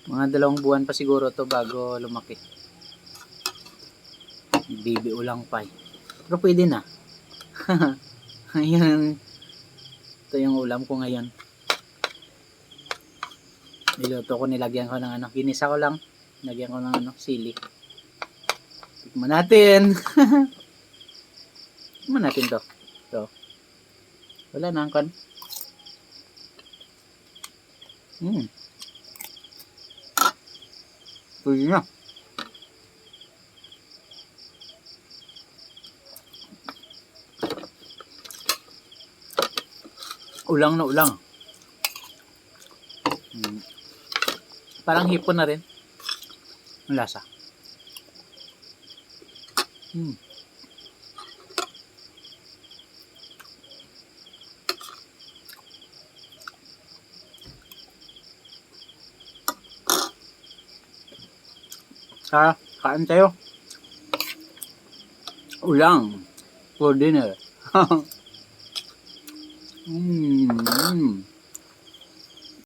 Mga 2 buwan pa siguro to bago lumaki. Baby ulang pa eh. Pero pwede na. Ayan. Ito yung ulam ko ngayon. Niluto ko, nilagyan ko ng ginisa ko lang. Nilagyan ko ng sili. Tikman natin. Tikman natin to. Ito. Wala na angkan. Pwede na. Ulang na ulang. Parang hipon na rin. Ang lasa. Kain tayo. Ulang for dinner.